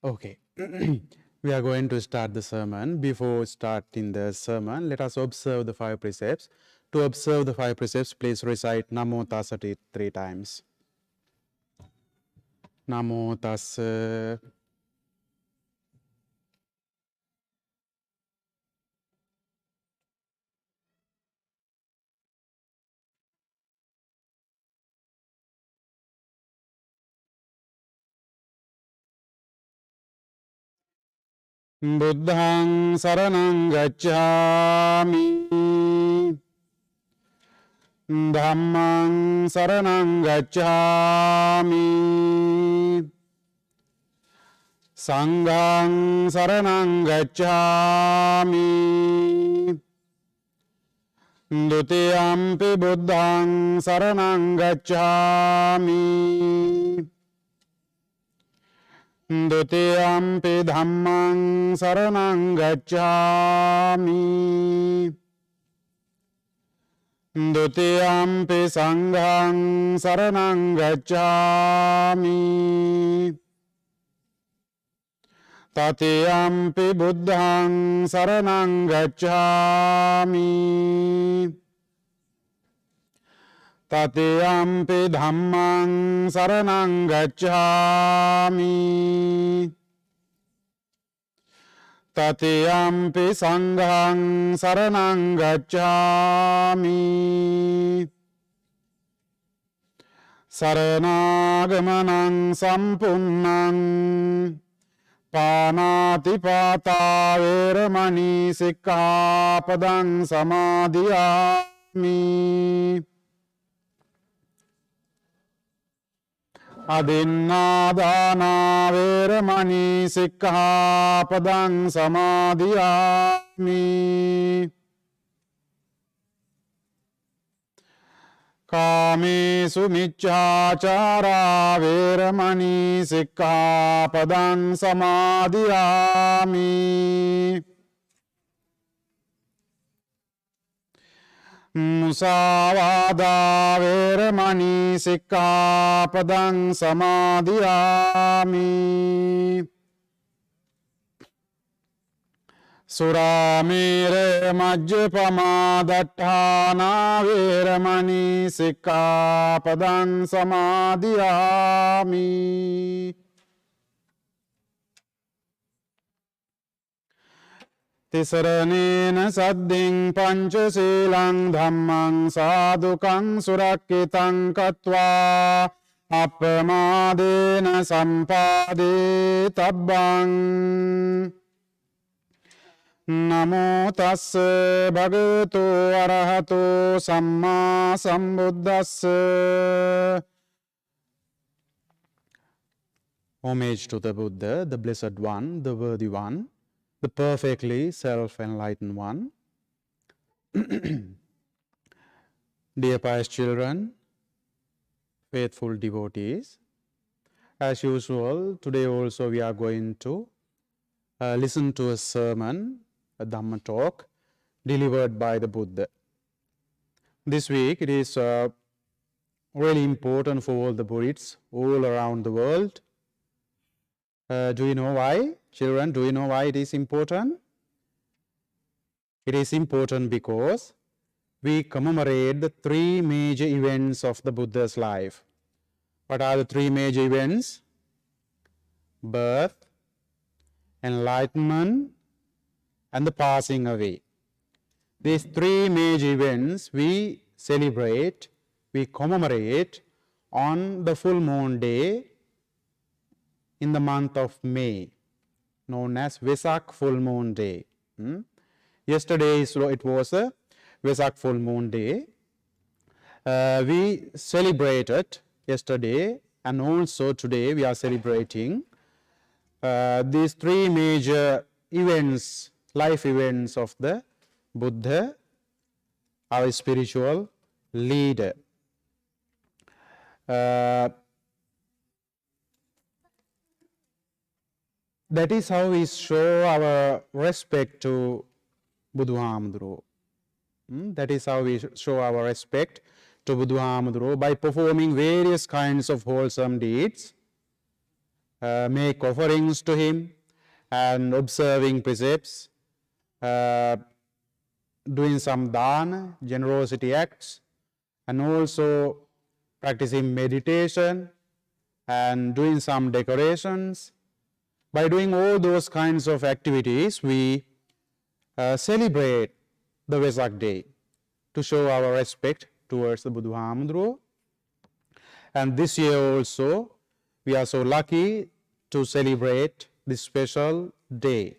Okay, we are going to start the sermon. Before starting the sermon, let us observe the 5 precepts. To observe the 5 precepts, please recite Namo Tassa 3 times. Namo Tassa. Buddhang saranang gacchami. Dhammang saranang gacchami. Sanghang saranang gacchami. Dutiyampi buddhang saranang gacchami. Dutiyampi dhammang saranang gacchami. Dutiyampi sanghang saranang gacchami. Tatiyampi buddhang saranang gacchami. Tatiyampi dhammang saranang gacchami. Tatiyampi sanghang saranang gacchami. Saranaagamanang sampunnang. Panatipata veramani sikkhapadang samadhiyami. Adinādāna veramani sikkhapadang samadhiyami. Kāmesu miccācārā veramani sikkhapadang samadhiyami. Musāvādā veramani sikkhapadang samadhiyami. Suramere majjapama datthāna veramani sikkhapadang samadhiyami. Tisaranena saddhiṃ pañcasīlaṃ dhammang sādukang surakkitaṃ kattvā appamādena sampādē tabbang. Namo tassa bhagavato arahato sammā sambuddhassa. Homage to the Buddha, the Blessed One, the Worthy One, the perfectly self-enlightened one. Dear pious children, faithful devotees, as usual, today also we are going to listen to a sermon, a Dhamma Talk, delivered by the Buddha. This week it is really important for all the Buddhists all around the world. Do you know why? Children, do you know why it is important? It is important because we commemorate the 3 major events of the Buddha's life. What are the 3 major events? Birth, enlightenment, and the passing away. These 3 major events we celebrate, we commemorate on the full moon day in the month of May, known as Vesak full moon day. Yesterday it was a Vesak full moon day. We celebrated yesterday, and also today we are celebrating these 3 major events, life events of the Buddha, our spiritual leader. That is how we show our respect to Buddhahamduro. That is how we show our respect to Buddhahamduro, by performing various kinds of wholesome deeds, make offerings to him, and observing precepts, doing some dana, generosity acts, and also practicing meditation and doing some decorations. By doing all those kinds of activities, we celebrate the Vesak Day to show our respect towards the Buddha Hamdro. And this year also, we are so lucky to celebrate this special day.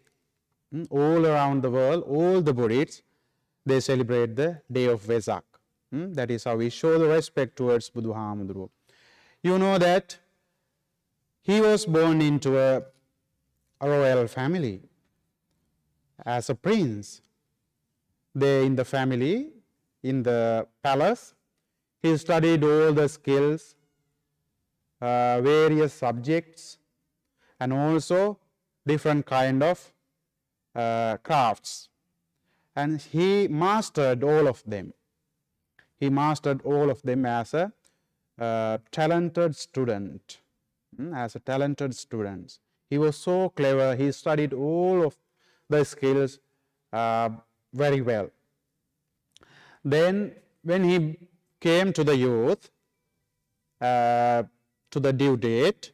All around the world, all the Buddhists, they celebrate the day of Vesak. That is how we show the respect towards Buddha Hamdro. You know that he was born into a royal family as a prince. There in the family, in the palace, he studied all the skills, various subjects, and also different kind of crafts. And he mastered all of them. He mastered all of them as a talented student. As a talented student. He was so clever. He studied all of the skills very well. Then when he came to the youth, to the due date,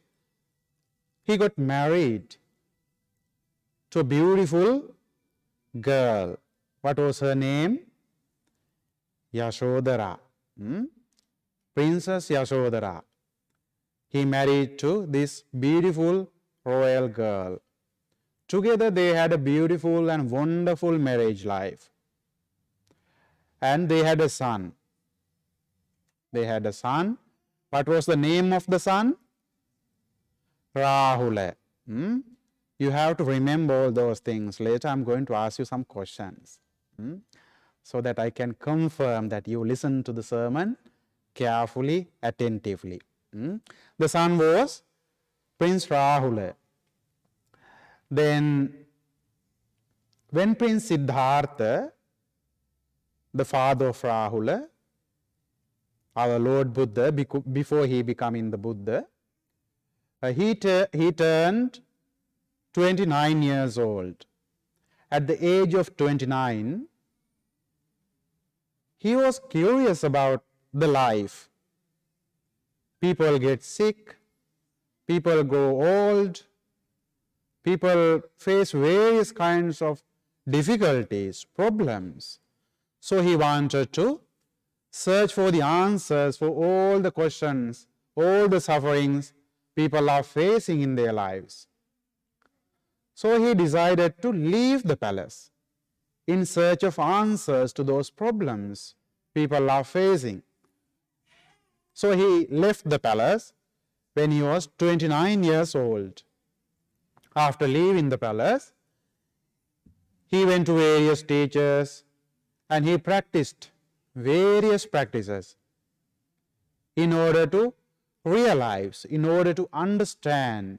he got married to a beautiful girl. What was her name? Yashodhara. Princess Yashodhara. He married to this beautiful royal girl. Together they had a beautiful and wonderful marriage life. And they had a son. They had a son. What was the name of the son? Rahula. You have to remember all those things. Later I'm going to ask you some questions. So that I can confirm that you listen to the sermon carefully, attentively. The son was Prince Rahula. Then when Prince Siddhartha, the father of Rahula, our Lord Buddha, before he becoming the Buddha, he turned 29 years old. At the age of 29, he was curious about the life. People get sick, people grow old, people face various kinds of difficulties, problems. So he wanted to search for the answers for all the questions, all the sufferings people are facing in their lives. So he decided to leave the palace in search of answers to those problems people are facing. So he left the palace when he was 29 years old. After leaving the palace, he went to various teachers and he practiced various practices in order to realize, in order to understand,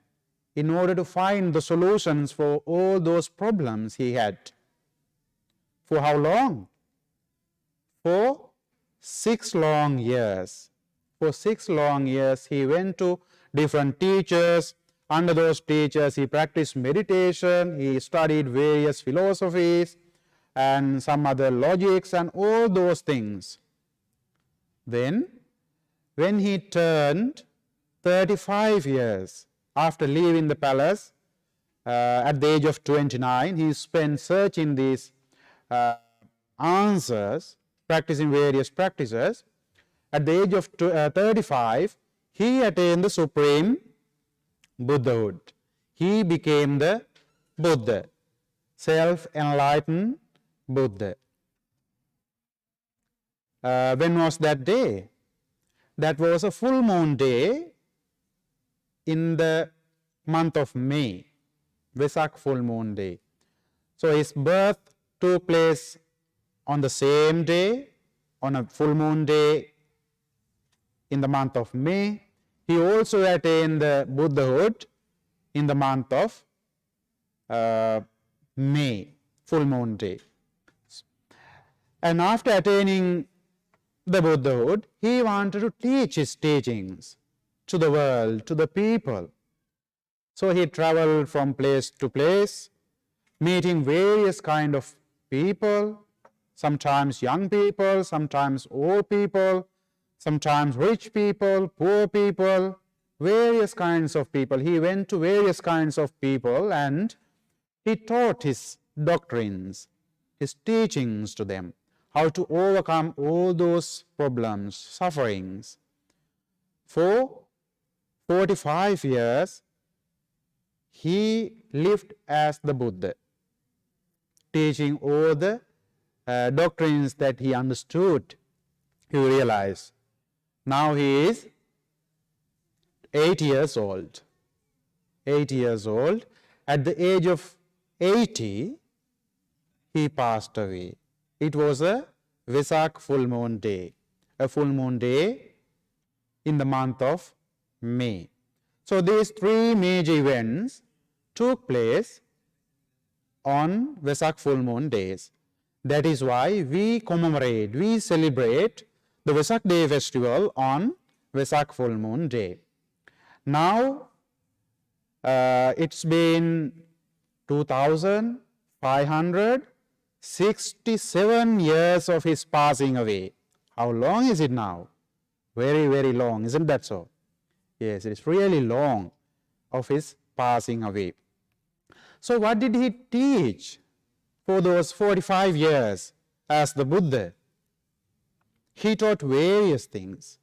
in order to find the solutions for all those problems he had. For how long? For 6 long years. For 6 long years, he went to different teachers. Under those teachers, he practiced meditation, he studied various philosophies and some other logics and all those things. Then, when he turned 35 years after leaving the palace, at the age of 29, he spent searching these answers, practicing various practices. At the age of 35, he attained the supreme Buddhahood. He became the Buddha, self-enlightened Buddha. When was that day? That was a full moon day in the month of May, Vesak full moon day. So his birth took place on the same day, on a full moon day in the month of May. He also attained the Buddhahood in the month of May, full moon day. And after attaining the Buddhahood, he wanted to teach his teachings to the world, to the people. So he traveled from place to place, meeting various kind of people, sometimes young people, sometimes old people, sometimes rich people, poor people, various kinds of people. He went to various kinds of people and he taught his doctrines, his teachings to them, how to overcome all those problems, sufferings. For 45 years, he lived as the Buddha, teaching all the doctrines that he understood, he realized. Now he is 8 years old. 8 years old. At the age of 80, he passed away. It was a Vesak full moon day, a full moon day in the month of May. So these three major events took place on Vesak full moon days. That is why we commemorate, we celebrate the Vesak Day festival on Vesak full moon day. Now it's been 2,567 years of his passing away. How long is it now? Very, very long, isn't that so? Yes, it is really long of his passing away. So what did he teach for those 45 years as the Buddha? He taught various things,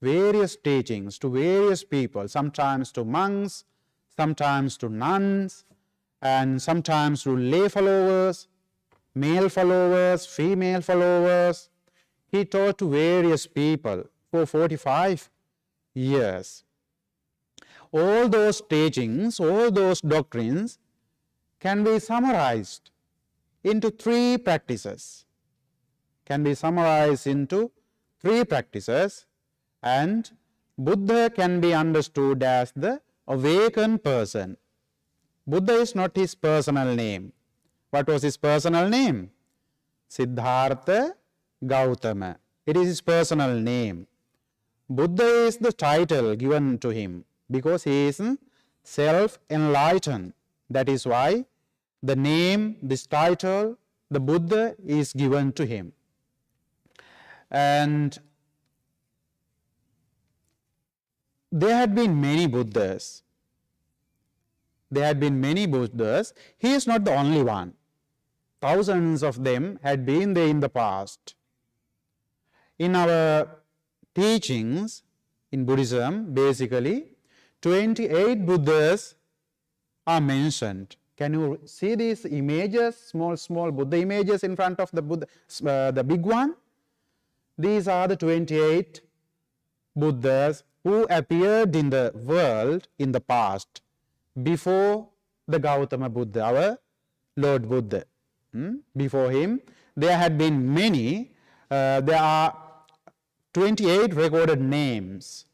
various teachings to various people, sometimes to monks, sometimes to nuns, and sometimes to lay followers, male followers, female followers. He taught to various people for 45 years. All those teachings, all those doctrines can be summarized into three practices. Can be summarized into three practices, and Buddha can be understood as the awakened person. Buddha is not his personal name. What was his personal name? Siddhartha Gautama. It is his personal name. Buddha is the title given to him because he is self-enlightened. That is why the name, this title, the Buddha is given to him. And there had been many Buddhas. There had been many Buddhas. He is not the only one. Thousands of them had been there in the past. In our teachings in Buddhism, basically, 28 Buddhas are mentioned. Can you see these images, small Buddha images in front of the Buddha, the big one? These are the 28 Buddhas who appeared in the world in the past before the Gautama Buddha, our Lord Buddha. Before him, there had been many. There are 28 recorded names.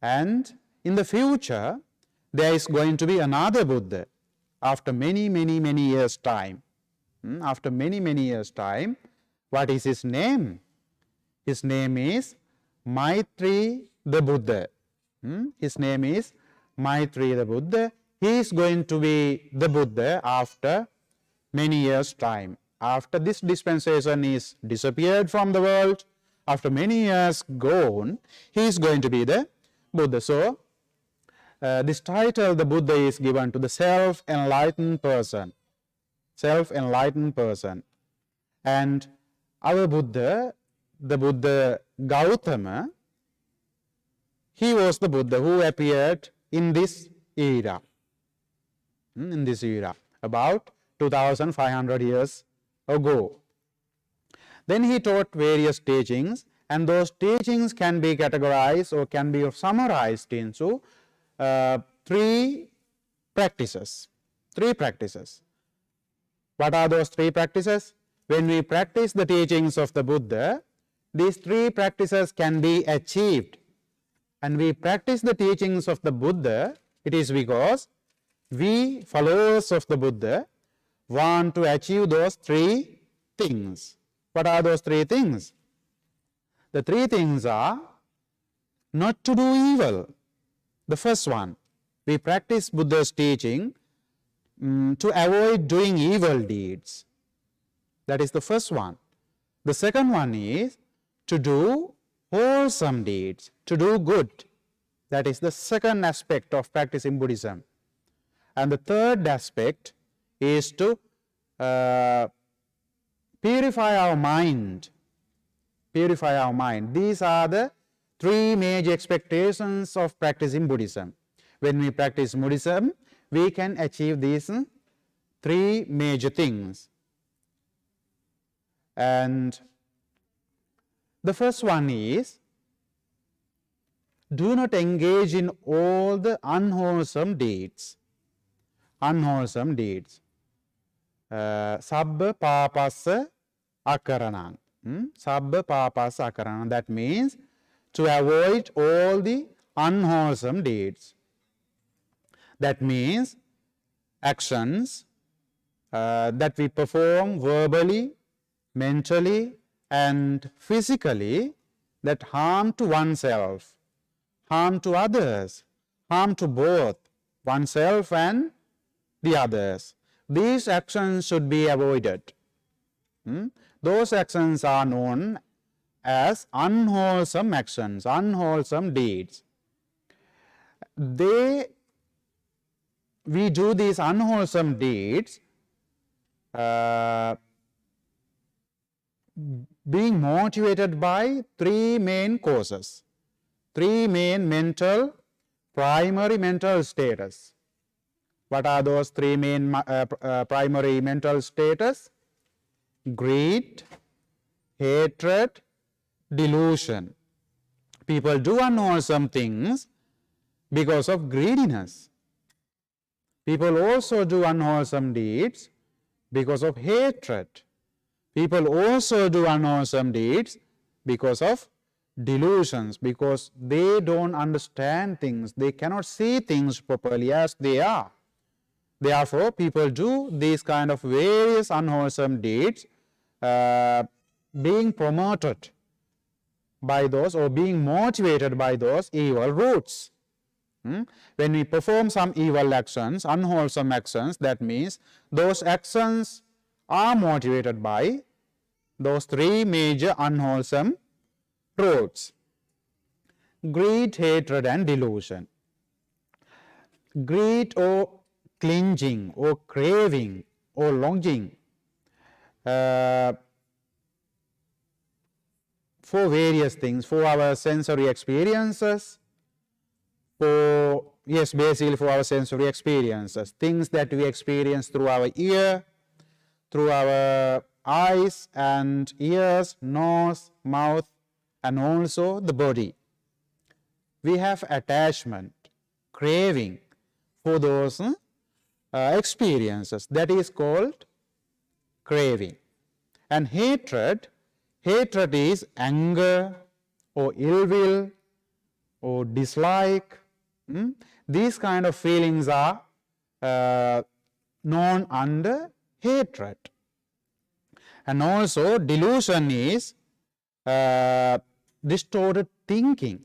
And in the future, there is going to be another Buddha after many years' time. After many years' time, what is his name? His name is Maitri the Buddha. His name is Maitri the Buddha. He is going to be the Buddha after many years' time. After this dispensation is disappeared from the world, after many years gone, he is going to be the Buddha. So, this title, the Buddha, is given to the self-enlightened person. Self-enlightened person. And our Buddha, the Buddha Gautama, he was the Buddha who appeared in this era. In this era, about 2,500 years ago. Then he taught various teachings, and those teachings can be categorized or can be summarized into three practices. What are those three practices? When we practice the teachings of the Buddha, these three practices can be achieved. And we practice the teachings of the Buddha, it is because we, followers of the Buddha, want to achieve those three things. What are those three things? The three things are not to do evil. The first one, We practice Buddha's teaching to avoid doing evil deeds. That is the first one. The second one is to do wholesome deeds, to do good. That is the second aspect of practicing Buddhism. And the third aspect is to purify our mind. Purify our mind. These are the three major expectations of practicing Buddhism. When we practice Buddhism, we can achieve these three major things. And the first one is, do not engage in all the unwholesome deeds. Unwholesome deeds. Sabba papassa akaranam. Sabba papassa akaranam. That means to avoid all the unwholesome deeds. That means actions that we perform verbally, mentally, and physically that harm to oneself, harm to others, harm to both oneself and the others. These actions should be avoided. Those actions are known as unwholesome actions, unwholesome deeds. We do these unwholesome deeds being motivated by three main causes, three main primary mental status. What are those three main primary mental status? Greed, hatred, delusion. People do unwholesome things because of greediness. People also do unwholesome deeds because of hatred. People also do unwholesome deeds because of delusions, because they don't understand things. They cannot see things properly as they are. Therefore, people do these kind of various unwholesome deeds being promoted by those or being motivated by those evil roots. When we perform some evil actions, unwholesome actions, that means those actions are motivated by those three major unwholesome roots: greed, hatred, and delusion. Greed or clinging or craving or longing for various things, for our sensory experiences, basically for our sensory experiences, things that we experience through our ear, through our eyes and ears, nose, mouth, and also the body. We have attachment, craving for those experiences. That is called craving. And hatred is anger or ill will or dislike. These kind of feelings are known under hatred. And also delusion is distorted thinking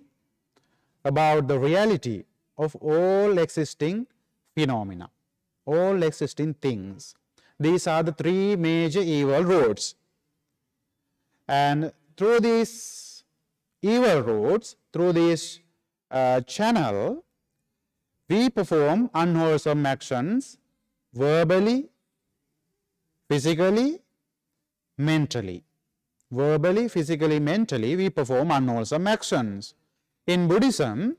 about the reality of all existing phenomena, all existing things. These are the three major evil roads. And through these evil roads, through this channel, we perform unwholesome actions verbally, physically, mentally. Verbally, physically, mentally, we perform unwholesome actions. In Buddhism,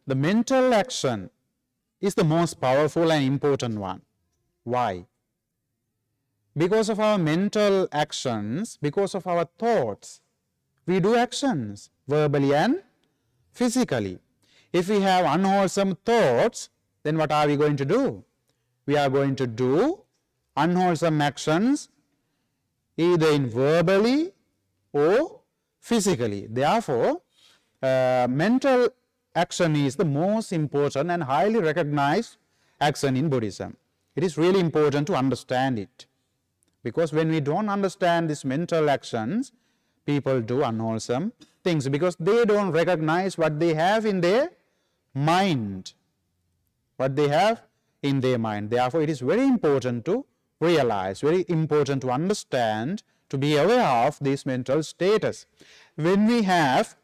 the mental action is the most powerful and important one. Why? Because of our mental actions, because of our thoughts, we do actions verbally and physically. If we have unwholesome thoughts, then what are we going to do? We are going to do unwholesome actions either in verbally or physically. Therefore, mental action is the most important and highly recognized action in Buddhism. It is really important to understand it, because when we don't understand these mental actions, people do unwholesome things because they don't recognize what they have in their mind. what they have in their mind. Therefore, it is very important to realize, very important to understand, to be aware of this mental status. When we have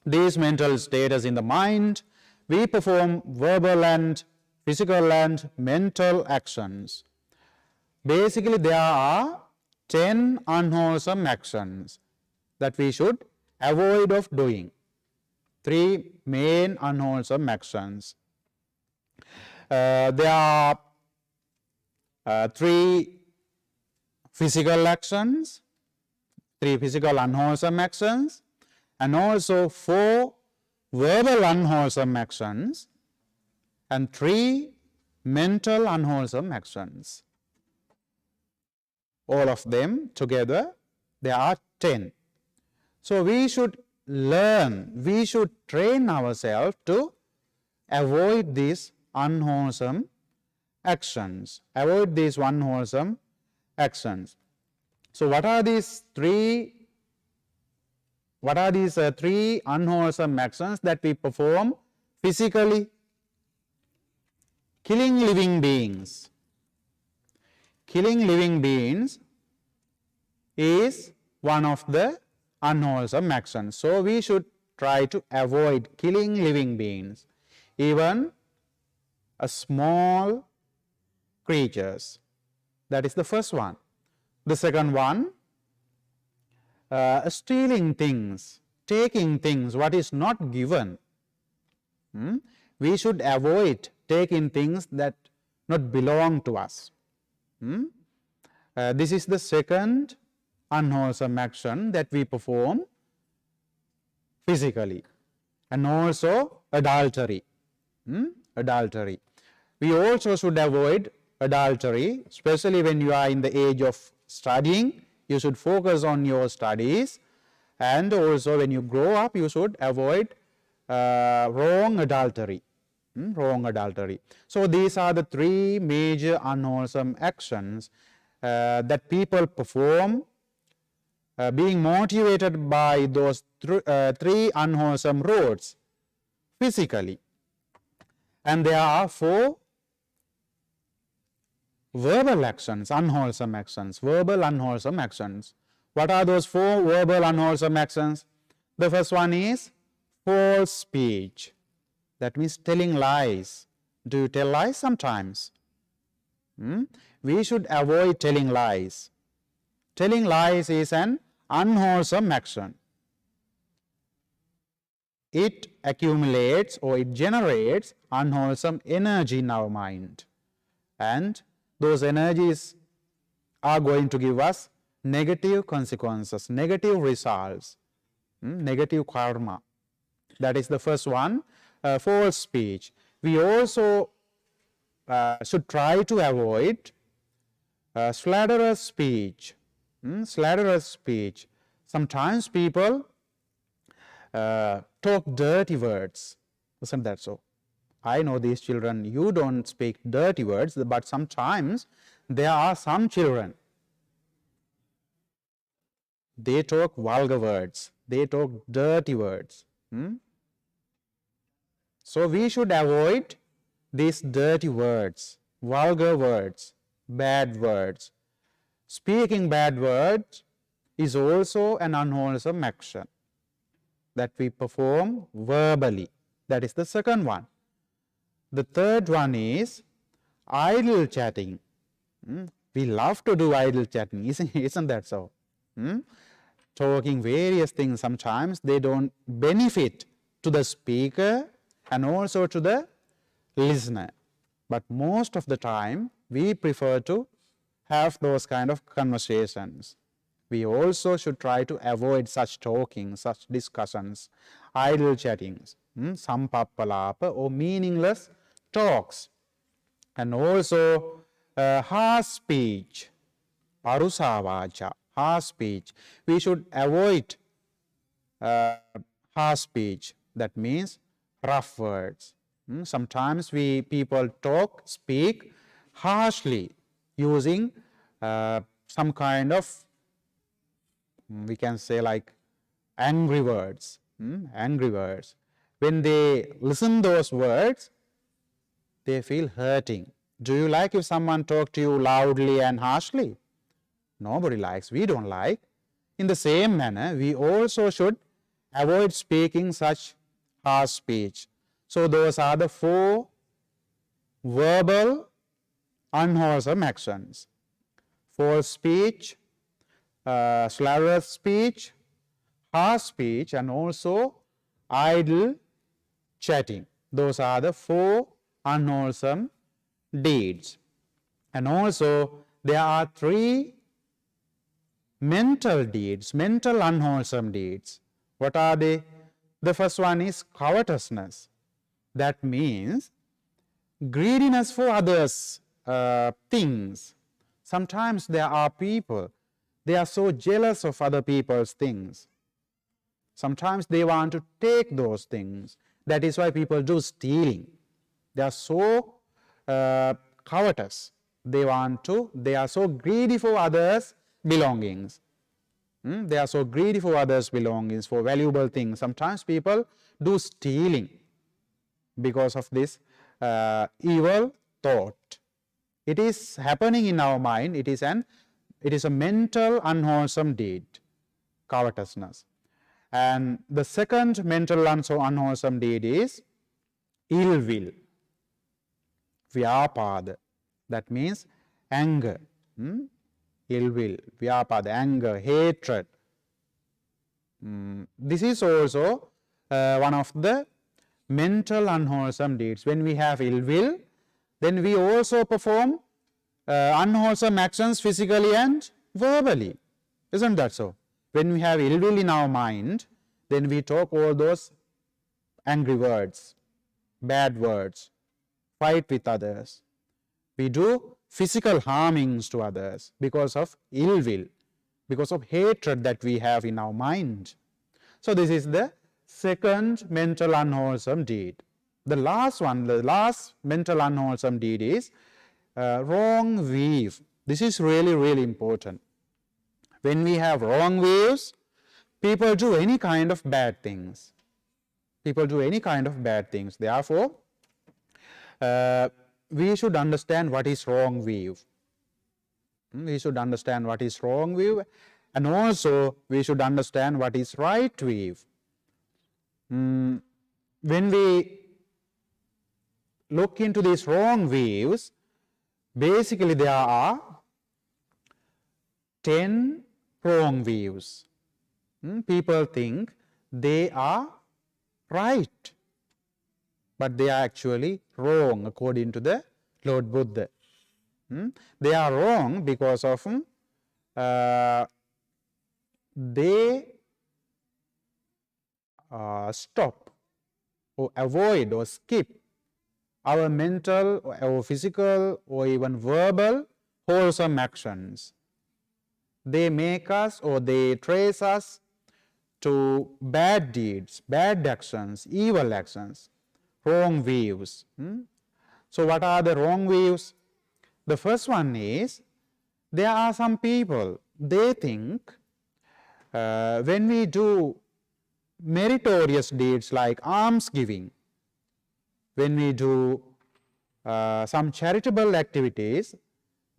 this mental status in the mind, we perform verbal and physical and mental actions. Basically, there are 10 unwholesome actions that we should avoid of doing. 3 main unwholesome actions. There are 3 physical actions, 3 physical unwholesome actions, and also 4 verbal unwholesome actions, and 3 mental unwholesome actions. All of them together, there are 10. So we should learn, we should train ourselves to avoid these unwholesome actions. Avoid these unwholesome actions. So what are these 3 unwholesome actions that we perform physically? Killing living beings. Killing living beings is one of the unwholesome actions. So we should try to avoid killing living beings, even a small creatures. That is the first one. The second one, stealing things, taking things what is not given. We should avoid taking things that not belong to us. This is the second unwholesome action that we perform physically. And also adultery. Adultery. We also should avoid adultery, especially when you are in the age of studying. You should focus on your studies, and also when you grow up, you should avoid wrong adultery. Wrong adultery. So these are the 3 major unwholesome actions that people perform, being motivated by those 3 unwholesome roads physically. And there are 4 verbal actions, unwholesome actions, verbal unwholesome actions. What are those 4 verbal unwholesome actions? The first one is false speech. That means telling lies. Do you tell lies sometimes? We should avoid telling lies. Telling lies is an unwholesome action. It accumulates or it generates unwholesome energy in our mind. And those energies are going to give us negative consequences, negative results, negative karma. That is the first one, false speech. We also should try to avoid slanderous speech. Slanderous speech. Sometimes people talk dirty words. Isn't that so? I know these children, you don't speak dirty words, but sometimes there are some children, they talk vulgar words, they talk dirty words. So we should avoid these dirty words, vulgar words, bad words. Speaking bad words is also an unwholesome action that we perform verbally. That is the second one. The third one is idle chatting. We love to do idle chatting, isn't that so? Talking various things, sometimes they don't benefit to the speaker and also to the listener. But most of the time, we prefer to have those kind of conversations. We also should try to avoid such talking, such discussions, idle chattings, sampappalapa or meaningless talks. And also harsh speech, parusavacha, harsh speech. We should avoid harsh speech. That means rough words. Sometimes people speak harshly using some kind of, we can say like angry words. Angry words. When they listen those words, They feel hurting. Do you like if someone talk to you loudly and harshly? Nobody likes. We don't like. In the same manner, we also should avoid speaking such harsh speech. So those are the 4 verbal unwholesome actions. False speech, slurred speech, harsh speech, and also idle chatting. Those are the 4 unwholesome deeds. And also there are 3 mental deeds, mental unwholesome deeds. What are they? The first one is covetousness. That means greediness for others' things. Sometimes there are people, they are so jealous of other people's things. Sometimes they want to take those things. That is why people do stealing. They are so covetous. They are so greedy for others' belongings. They are so greedy for others' belongings, for valuable things. Sometimes people do stealing because of this evil thought. It is happening in our mind. It is a mental unwholesome deed, covetousness. And the second mental unwholesome deed is ill will, vyapada. That means anger. Ill will, vyapada, anger, hatred. This is also one of the mental unwholesome deeds. When we have ill will, then we also perform unwholesome actions physically and verbally. Isn't that so? When we have ill will in our mind, then we talk all those angry words, bad words, fight with others. We do physical harmings to others because of ill will, because of hatred that we have in our mind. So this is the second mental unwholesome deed. The last one, the last mental unwholesome deed is wrong view. This is really, really important. When we have wrong views, people do any kind of bad things. People do any kind of bad things. Therefore, we should understand what is wrong view. We should understand what is wrong view, and also we should understand what is right view. When we look into these wrong views, basically there are 10 wrong views. People think they are right, but they are actually wrong according to the Lord Buddha. They are wrong because of they stop or avoid or skip our mental or physical or even verbal wholesome actions. They make us or they trace us to bad deeds, bad actions, evil actions, wrong views. So what are the wrong views? The first one is, there are some people, they think when we do meritorious deeds like almsgiving, when we do some charitable activities,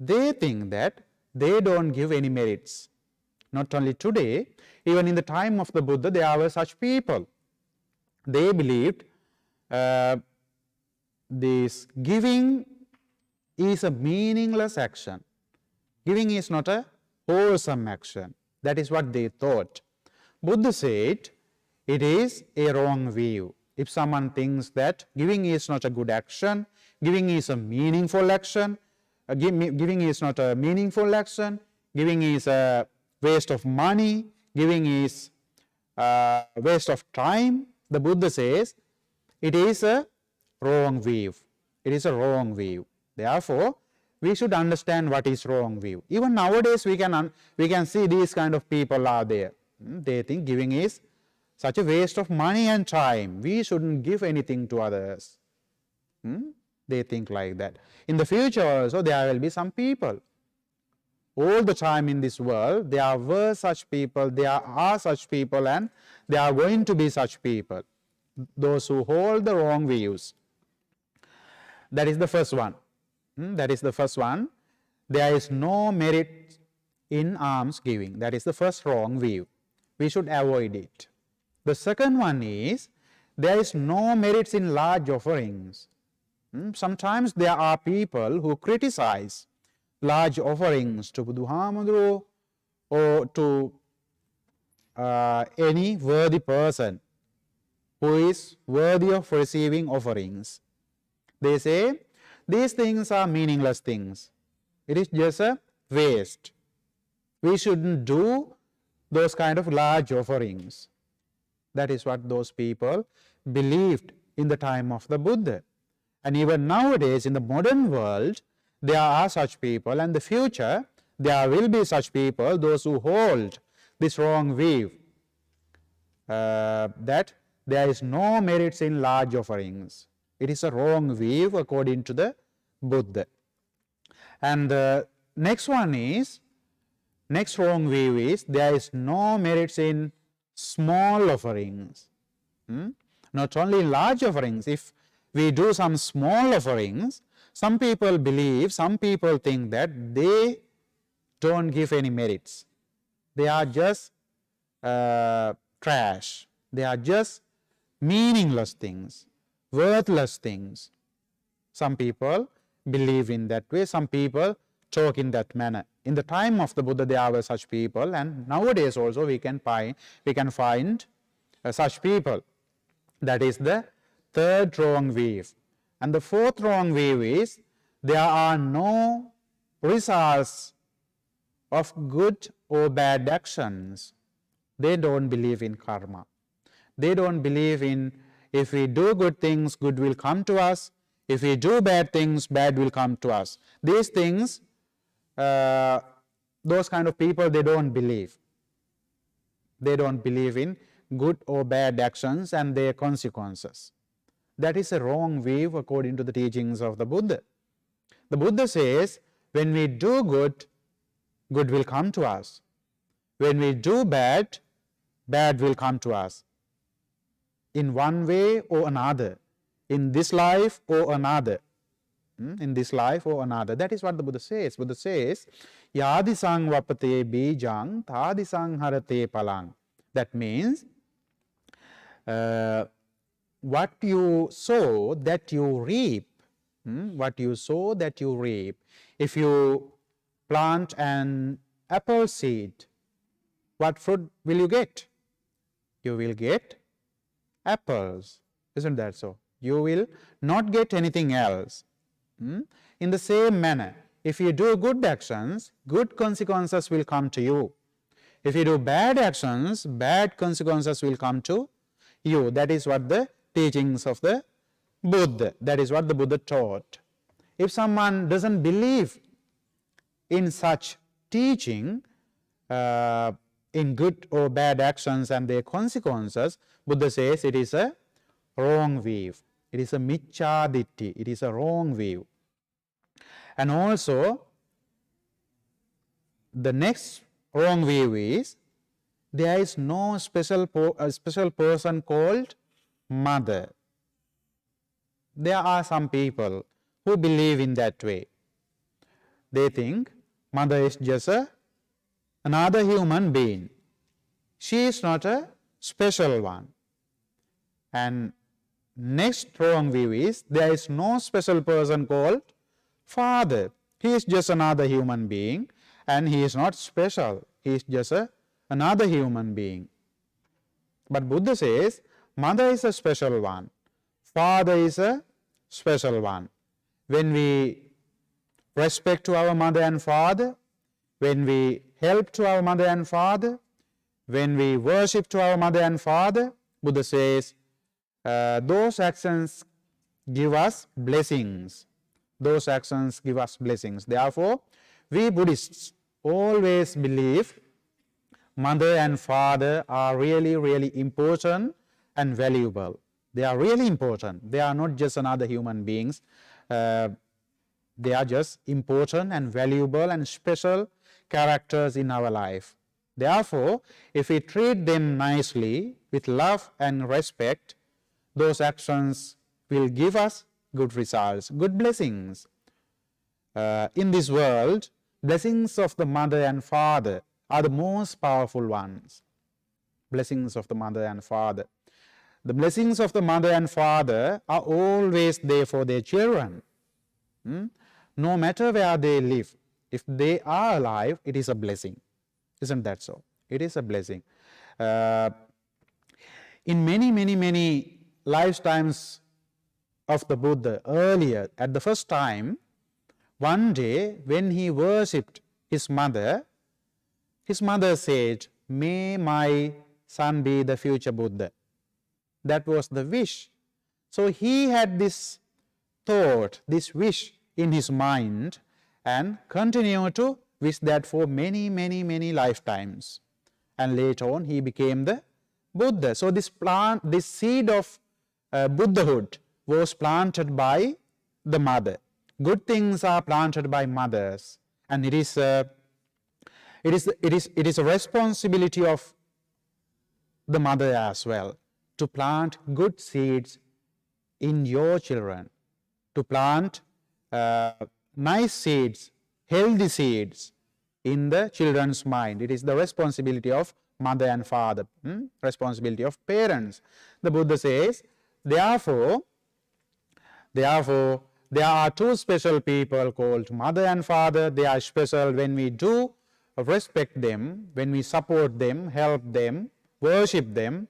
they think that they don't give any merits. Not only today, even in the time of the Buddha, there were such people. They believed this giving is a meaningless action. Giving is not a wholesome action. That is what they thought. Buddha said it is a wrong view. If someone thinks that giving is not a good action, giving is a meaningful action, giving is not a meaningful action, giving is a waste of money, giving is a waste of time, the Buddha says it is a wrong view. It is a wrong view. Therefore, we should understand what is wrong view. Even nowadays we can see these kind of people are there. They think giving is such a waste of money and time. We shouldn't give anything to others. They think like that. In the future also there will be some people. All the time in this world there were such people, there are such people, and there are going to be such people. Those who hold the wrong views. That is the first one. That is the first one. There is no merit in alms giving. That is the first wrong view. We should avoid it. The second one is, there is no merits in large offerings. Sometimes there are people who criticize large offerings to Buddhahamudru or to any worthy person who is worthy of receiving offerings. They say these things are meaningless things. It is just a waste. We shouldn't do those kind of large offerings. That is what those people believed in the time of the Buddha. And even nowadays in the modern world, there are such people, and in the future there will be such people, those who hold this wrong view, that there is no merits in large offerings. It is a wrong view according to the Buddha. And the next wrong view is, there is no merits in small offerings. Not only large offerings. If we do some small offerings, some people believe, some people think that they don't give any merits. They are just trash. They are just meaningless things, worthless things. Some people believe in that way. Some people talk in that manner. In the time of the Buddha, there were such people, and nowadays also we can find such people. That is the third wrong view. And the fourth wrong view is, there are no results of good or bad actions. They don't believe in karma. They don't believe in, if we do good things, good will come to us. If we do bad things, bad will come to us. These things, those kind of people, they don't believe. They don't believe in good or bad actions and their consequences. That is a wrong view according to the teachings of the Buddha. The Buddha says, when we do good, good will come to us. When we do bad, bad will come to us. In one way or another. In this life or another. In this life or another. That is what the Buddha says. Buddha says, Yadisang vapate bijang, tadisang harate palang. That means, what you sow, that you reap. What you sow, that you reap. If you plant an apple seed, what fruit will you get? You will get apples. Isn't that so? You will not get anything else. In the same manner, if you do good actions, good consequences will come to you. If you do bad actions, bad consequences will come to you. That is what the teachings of the Buddha, that is what the Buddha taught. If someone doesn't believe in such teaching, in good or bad actions and their consequences, Buddha says it is a wrong view. It is a miccha ditti. It is a wrong view. And also, the next wrong view is, there is no special person called mother. There are some people who believe in that way. They think mother is just another human being. She is not a special one. And next wrong view is, there is no special person called father. He is just another human being and he is not special. He is just another human being. But Buddha says, mother is a special one. Father is a special one. When we respect to our mother and father, when we help to our mother and father, when we worship to our mother and father, Buddha says, those actions give us blessings. Those actions give us blessings. Therefore, we Buddhists always believe mother and father are really, really important and valuable. They are really important. They are not just another human beings. They are just important and valuable and special characters in our life. Therefore, if we treat them nicely with love and respect, those actions will give us good results, good blessings. In this world, blessings of the mother and father are the most powerful ones. Blessings of the mother and father. The blessings of the mother and father are always there for their children. No matter where they live, if they are alive, it is a blessing. Isn't that so? It is a blessing. In many lifetimes of the Buddha, earlier, at the first time, one day when he worshipped his mother said, "May my son be the future Buddha." That was the wish. So he had this thought, this wish in his mind, and continued to wish that for many lifetimes. And later on he became the Buddha. So this seed of Buddhahood was planted by the mother. Good things are planted by mothers, and it is a responsibility of the mother as well to plant good seeds in your children, to plant nice seeds, healthy seeds in the children's mind. It is the responsibility of mother and father, responsibility of parents. The Buddha says, therefore, there are two special people called mother and father. They are special when we do respect them, when we support them, help them, worship them.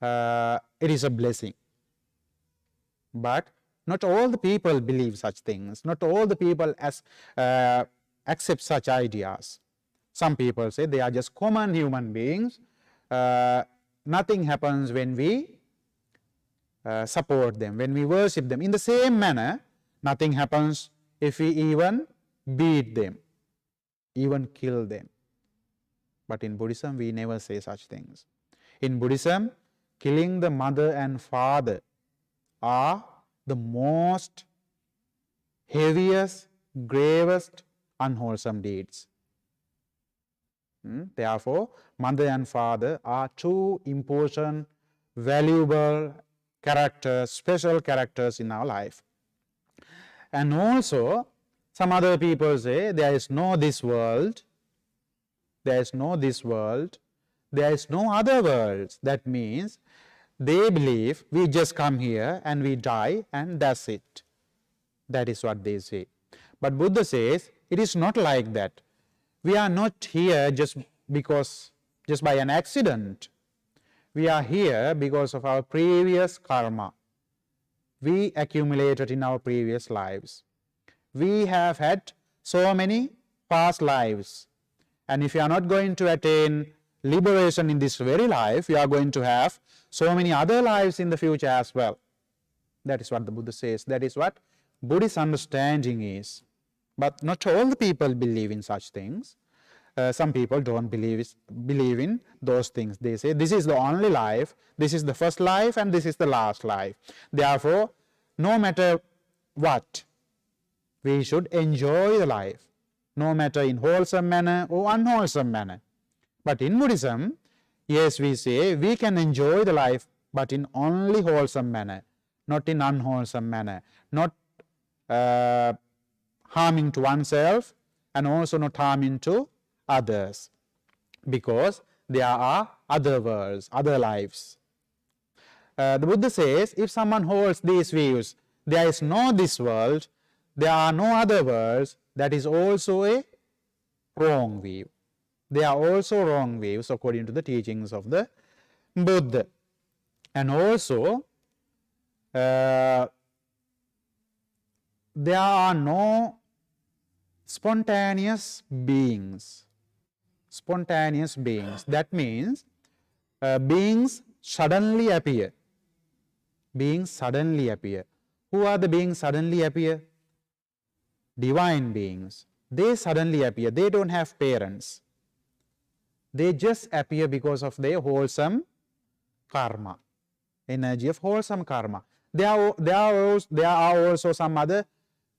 It is a blessing. But not all the people believe such things. Not all the people accept such ideas. Some people say they are just common human beings. Nothing happens when we support them, when we worship them. In the same manner, nothing happens if we even beat them, even kill them. But in Buddhism, we never say such things. In Buddhism, killing the mother and father are the most heaviest, gravest, unwholesome deeds. Therefore, mother and father are two important, valuable characters, special characters in our life. And also, some other people say there is no this world, there is no this world, there is no other worlds. That means they believe we just come here and we die and that's it. That is what they say. But Buddha says it is not like that. We are not here just by an accident. We are here because of our previous karma. We accumulated in our previous lives. We have had so many past lives. And if you are not going to attain liberation in this very life, you are going to have so many other lives in the future as well. That is what the Buddha says. That is what Buddhist understanding is. But not all the people believe in such things. Some people don't believe in those things. They say this is the only life, this is the first life, and this is the last life. Therefore, no matter what, we should enjoy the life, no matter in wholesome manner or unwholesome manner. But in Buddhism, yes, we say we can enjoy the life, but in only wholesome manner, not in unwholesome manner, not harming to oneself and also not harming to others, because there are other worlds, other lives. The Buddha says if someone holds these views, there is no this world, there are no other worlds, that is also a wrong view. They are also wrong views according to the teachings of the Buddha. And also, there are no spontaneous beings. Spontaneous beings. That means beings suddenly appear. Beings suddenly appear. Who are the beings suddenly appear? Divine beings. They suddenly appear. They don't have parents. They just appear because of their wholesome karma, energy of wholesome karma. There are also some other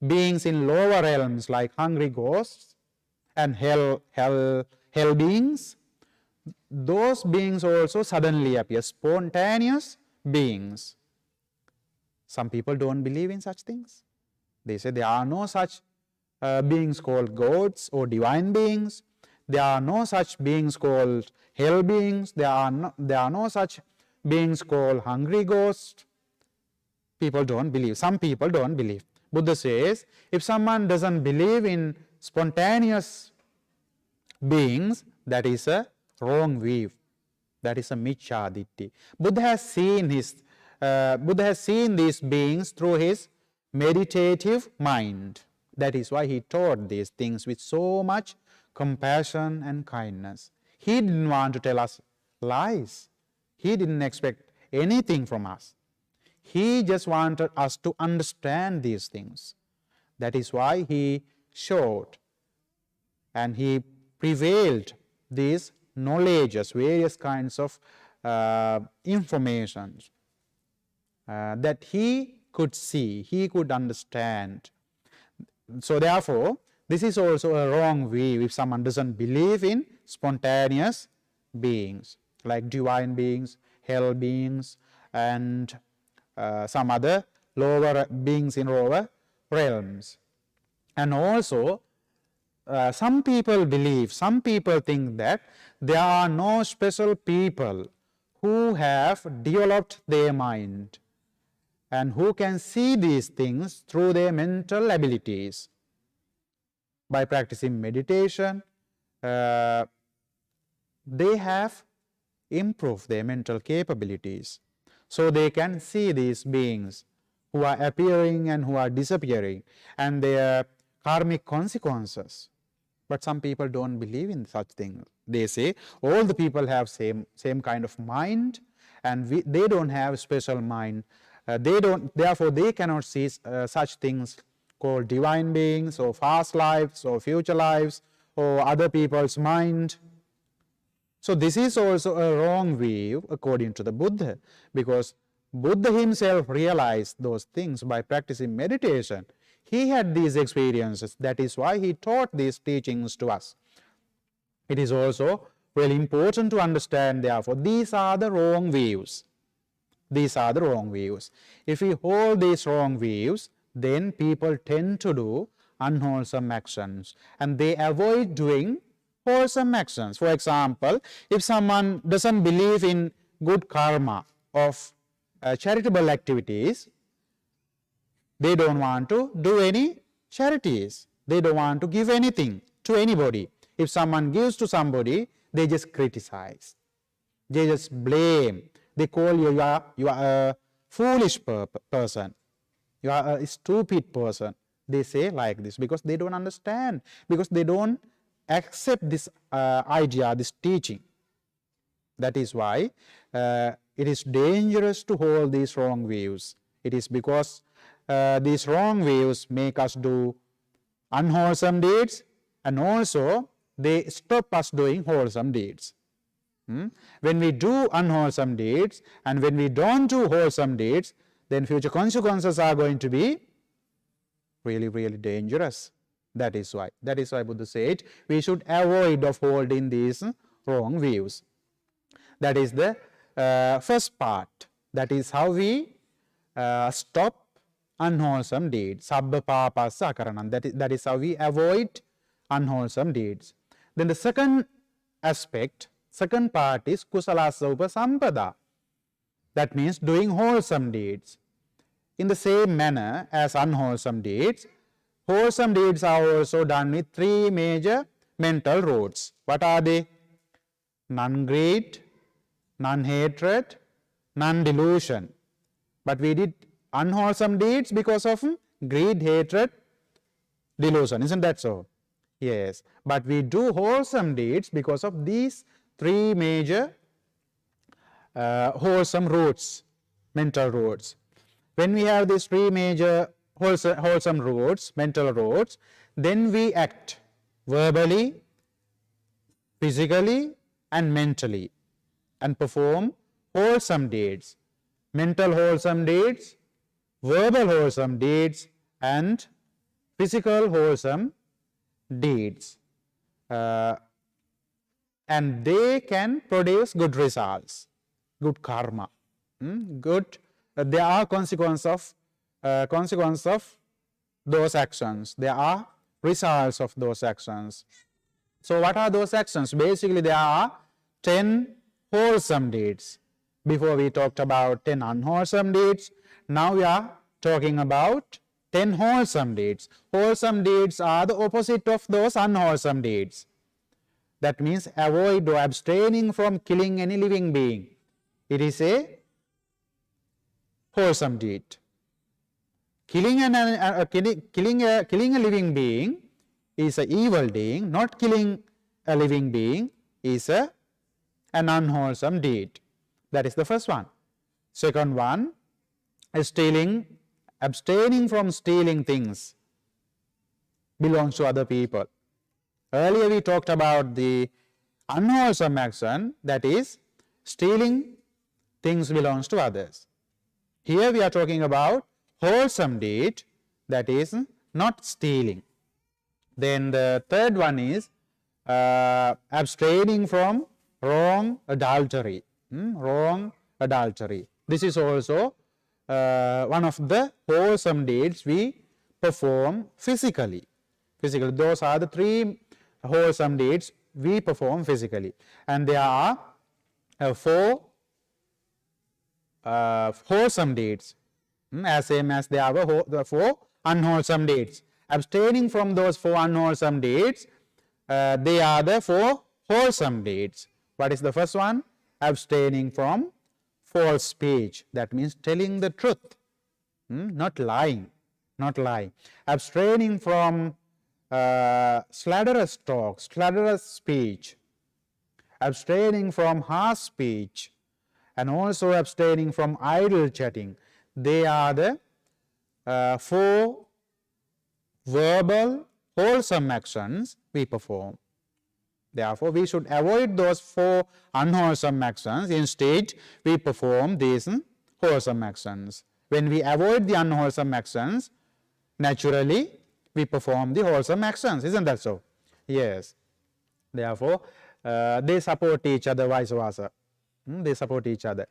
beings in lower realms like hungry ghosts and hell beings. Those beings also suddenly appear, spontaneous beings. Some people don't believe in such things. They say there are no such beings called gods or divine beings. There are no such beings called hell beings. There are no such beings called hungry ghosts. People don't believe. Some people don't believe. Buddha says, if someone doesn't believe in spontaneous beings, that is a wrong view. That is a miccha ditti. Buddha has seen these beings through his meditative mind. That is why he taught these things with so much compassion and kindness. He didn't want to tell us lies. He didn't expect anything from us. He just wanted us to understand these things. That is why he showed and he prevailed these knowledges, various kinds of information that he could see, he could understand. So therefore, this is also a wrong view if someone doesn't believe in spontaneous beings like divine beings, hell beings, and some other lower beings in lower realms. And also, some people think that there are no special people who have developed their mind and who can see these things through their mental abilities. By practicing meditation, they have improved their mental capabilities. So they can see these beings who are appearing and who are disappearing and their karmic consequences. But some people don't believe in such things. They say all the people have same kind of mind and they don't have special mind. Therefore they cannot see such things called divine beings or past lives or future lives or other people's mind. So this is also a wrong view according to the Buddha, because Buddha himself realized those things by practicing meditation. He had these experiences. That is why he taught these teachings to us. It is also really important to understand, therefore, these are the wrong views. These are the wrong views. If we hold these wrong views, then people tend to do unwholesome actions and they avoid doing wholesome actions. For example, if someone doesn't believe in good karma of charitable activities, they don't want to do any charities. They don't want to give anything to anybody. If someone gives to somebody, they just criticize. They just blame. They call you are a foolish person. You are a stupid person. They say like this because they don't understand, because they don't accept this idea, this teaching. That is why it is dangerous to hold these wrong views. It is because these wrong views make us do unwholesome deeds, and also they stop us doing wholesome deeds. When we do unwholesome deeds and when we don't do wholesome deeds, then future consequences are going to be really, really dangerous. That is why Buddha said we should avoid of holding these wrong views. That is the first part. That is how we stop unwholesome deeds. Sabba papassa akaranam. That is how we avoid unwholesome deeds. Then the second aspect, second part is kusalasa upasampada. That means doing wholesome deeds. In the same manner as unwholesome deeds, wholesome deeds are also done with three major mental roads. What are they? Non-greed, non-hatred, non-delusion. But we did unwholesome deeds because of greed, hatred, delusion. Isn't that so? Yes. But we do wholesome deeds because of these three major wholesome roads, mental roads. When we have these three major wholesome roads, mental roads, then we act verbally, physically, and mentally and perform wholesome deeds, mental wholesome deeds, verbal wholesome deeds, and physical wholesome deeds. And they can produce good results, good karma, there are consequences of consequence of those actions. There are results of those actions. So what are those actions? Basically, there are 10 wholesome deeds. Before we talked about 10 unwholesome deeds. Now we are talking about 10 wholesome deeds. Wholesome deeds are the opposite of those unwholesome deeds. That means avoid or abstaining from killing any living being. It is a wholesome deed. Killing a living being is an evil deed. Not killing a living being is an unwholesome deed. That is the first one. Second one is abstaining from stealing things belongs to other people. Earlier we talked about the unwholesome action, that is stealing things belongs to others. Here we are talking about wholesome deed, that is not stealing. Then the third one is abstaining from wrong adultery. Wrong adultery. This is also one of the wholesome deeds we perform physically. Those are the 3 wholesome deeds we perform physically. And there are 4 wholesome deeds, as same as there are the 4 unwholesome deeds. Abstaining from those 4 unwholesome deeds, they are the 4 wholesome deeds. What is the first one? Abstaining from false speech. That means telling the truth, not lying. Abstaining from slanderous talk, slanderous speech. Abstaining from harsh speech, and also abstaining from idle chatting. They are the 4 verbal wholesome actions we perform. Therefore, we should avoid those 4 unwholesome actions. Instead, we perform these wholesome actions. When we avoid the unwholesome actions, naturally, we perform the wholesome actions. Isn't that so? Yes. Therefore, they support each other, vice versa. They support each other.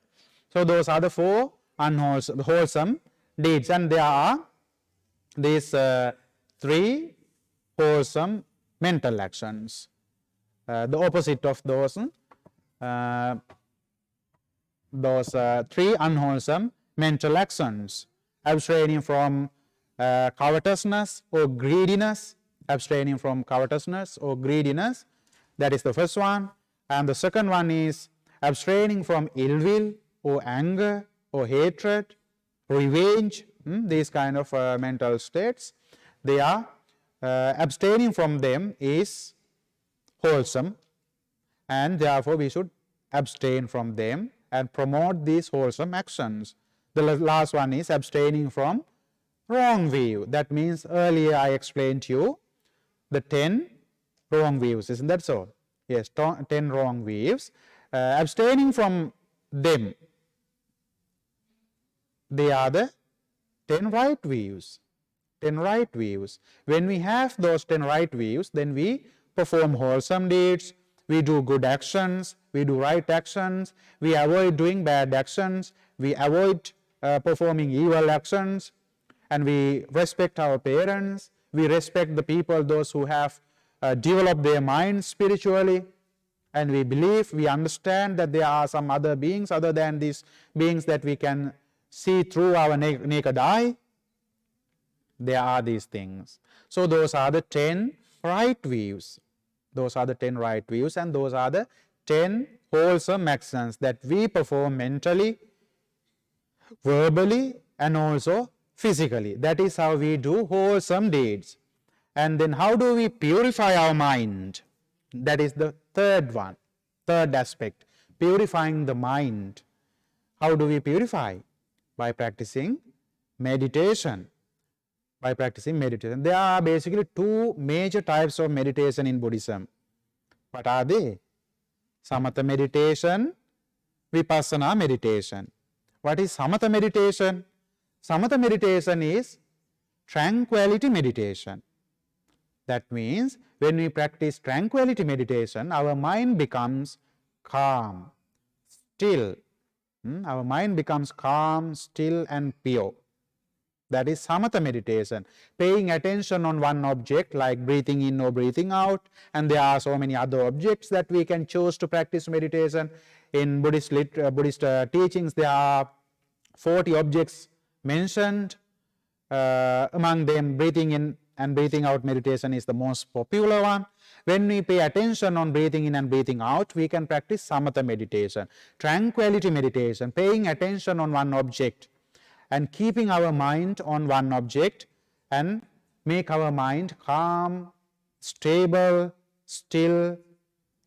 So, those are the 4 wholesome deeds. And there are these 3 wholesome mental actions. The opposite of those 3 unwholesome mental actions. Abstaining from covetousness or greediness. Abstaining from covetousness or greediness. That is the first one. And the second one is abstaining from ill will or anger or hatred, revenge, these kind of mental states. They are abstaining from them is wholesome, and therefore we should abstain from them and promote these wholesome actions. The last one is abstaining from wrong view. That means earlier I explained to you the 10 wrong views, isn't that so? Yes, 10 wrong views. Abstaining from them, they are the 10 right views. 10 right views. When we have those 10 right views, then we perform wholesome deeds, we do good actions, we do right actions, we avoid doing bad actions, we avoid performing evil actions, and we respect our parents, we respect the people, those who have developed their minds spiritually, and we believe, we understand that there are some other beings other than these beings that we can see through our naked eye. There are these things. So those are the 10 right views. Those are the 10 right views, and those are the 10 wholesome actions that we perform mentally, verbally, and also physically. That is how we do wholesome deeds. And then how do we purify our mind? That is the third one, third aspect, purifying the mind. How do we purify? By practicing meditation. By practicing meditation. There are basically 2 major types of meditation in Buddhism. What are they? Samatha meditation, Vipassana meditation. What is Samatha meditation? Samatha meditation is tranquility meditation. That means when we practice tranquility meditation, our mind becomes calm, still. Our mind becomes calm, still, and pure. That is samatha meditation. Paying attention on one object like breathing in or breathing out. And there are so many other objects that we can choose to practice meditation. In Buddhist teachings, there are 40 objects mentioned. Among them, breathing in and breathing out meditation is the most popular one. When we pay attention on breathing in and breathing out, we can practice samatha meditation, tranquility meditation, paying attention on one object and keeping our mind on one object and make our mind calm, stable, still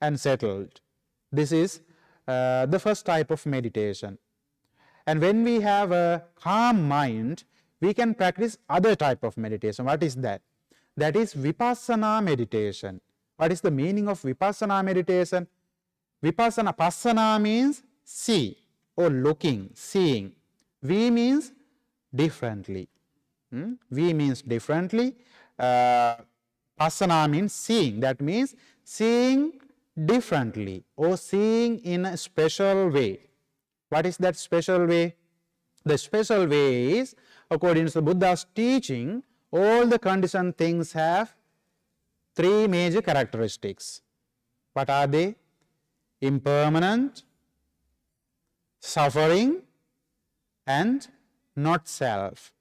and settled. This is the first type of meditation. And when we have a calm mind, we can practice other type of meditation. What is that? That is vipassana meditation. What is the meaning of vipassana meditation? Vipassana, passana means see or looking, seeing. V means differently. V means differently. Passana means seeing. That means seeing differently or seeing in a special way. What is that special way? The special way is, according to the Buddha's teaching, all the conditioned things have three major characteristics. What are they? Impermanent, suffering, and not self.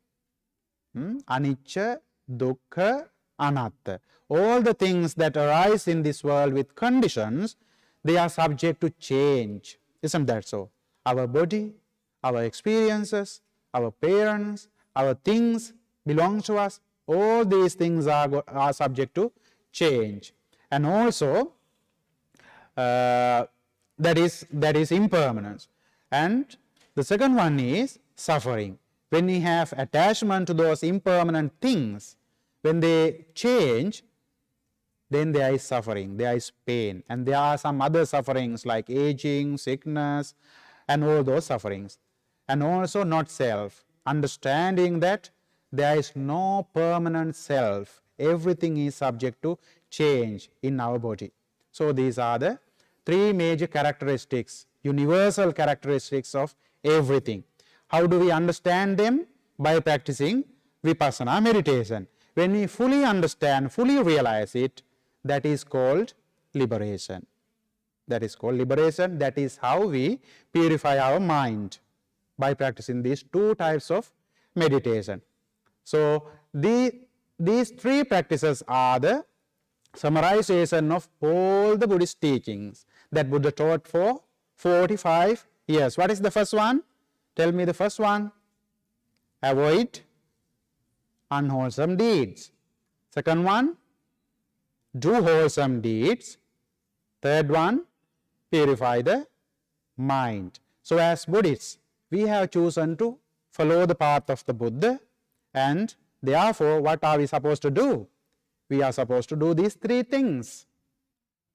Anicca, dukkha, anatta. All the things that arise in this world with conditions, they are subject to change. Isn't that so? Our body, our experiences, our parents, our things belong to us. All these things are subject to change. And also, that is impermanence. And the second one is suffering. When we have attachment to those impermanent things, when they change, then there is suffering, there is pain. And there are some other sufferings like aging, sickness, and all those sufferings. And also not self. Understanding that there is no permanent self. Everything is subject to change in our body. So these are the three major characteristics, universal characteristics of everything. How do we understand them? By practicing vipassana meditation. When we fully understand, fully realize it, that is called liberation. That is called liberation. That is how we purify our mind, by practicing these two types of meditation. So these three practices are the summarization of all the Buddhist teachings that Buddha taught for 45 years. What is the first one? Tell me the first one. Avoid unwholesome deeds. Second one, do wholesome deeds. Third one, purify the mind. So as Buddhists, we have chosen to follow the path of the Buddha, and therefore what are we supposed to do? We are supposed to do these three things: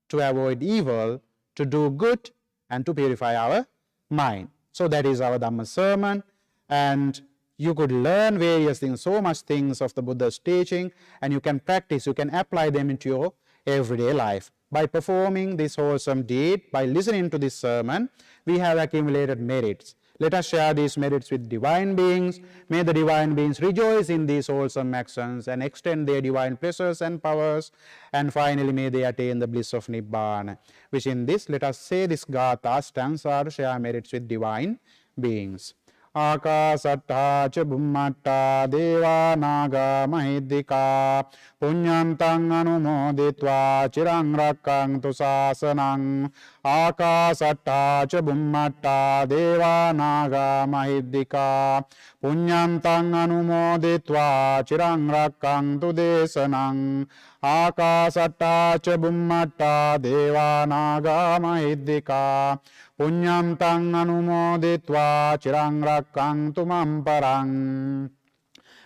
to avoid evil, to do good, and to purify our mind. So that is our Dhamma sermon, and you could learn various things, so much things of the Buddha's teaching, and you can practice, you can apply them into your everyday life. By performing this wholesome deed, by listening to this sermon, we have accumulated merits. Let us share these merits with divine beings. May the divine beings rejoice in these wholesome actions and extend their divine pleasures and powers. And finally, may they attain the bliss of Nibbana. Wishing this, let us say this gatha stanza to share merits with divine beings. Akasatta ca bhummatta deva naga mahiddhika punyantang anumoditva chirang rakkantu sasanang. Akasatta ca bhummatta deva naga mahiddhika punyantang anumoditva chirang rakkantu desanang. Akasatta ca bhummatta deva naga mahiddhika punyantang anumoditva chirang rakkantu mamparang.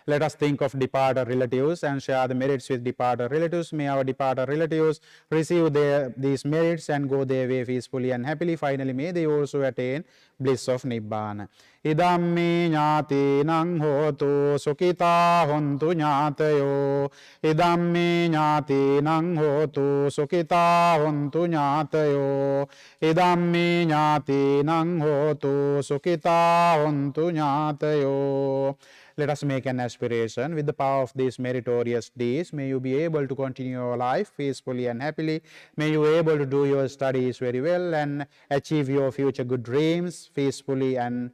Let us think of departed relatives and share the merits with departed relatives. May our departed relatives receive these merits and go their way peacefully and happily. Finally, may they also attain bliss of Nibbana. Idam me ñāti nang hotu sukita hontu ñātayo. Idam me ñāti nang hotu sukita hontu ñātayo. Idam me ñāti nang hotu sukita hontu ñātayo. let us make an aspiration. With the power of these meritorious deeds, may you be able to continue your life peacefully and happily. May you be able to do your studies very well and achieve your future good dreams peacefully and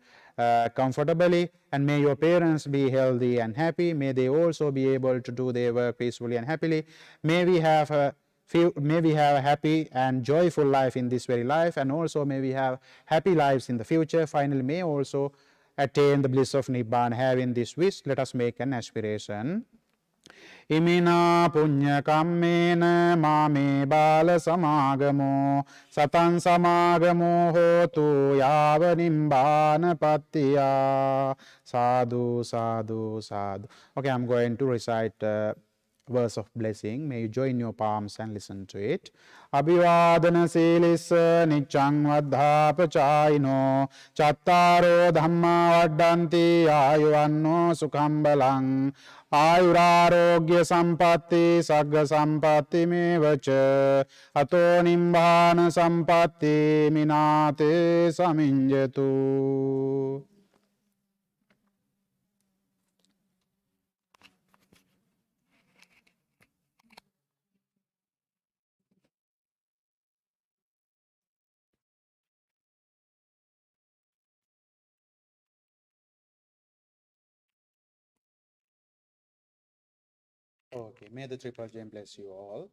comfortably, and may your parents be healthy and happy. May they also be able to do their work peacefully and happily. May we have a happy and joyful life in this very life, and also may we have happy lives in the future. Finally, may also attain the bliss of Nibbana. Having this wish, let us make an aspiration. Imina punya kammena mame bala samagamo satan samagamo hotu yava nibbana pattiya. Sadhu, sadhu, sadhu. Okay, I'm going to recite verse of blessing. May you join your palms and listen to it. Abhivadana silissa niccang vaddhapachayino chattaro dhamma vaddanti ayuvanno sukham balang ayurarogya sampatti sagga sampatti mevacha ato nibbana sampatti minate saminjatu. Okay, may the Triple Gem bless you all.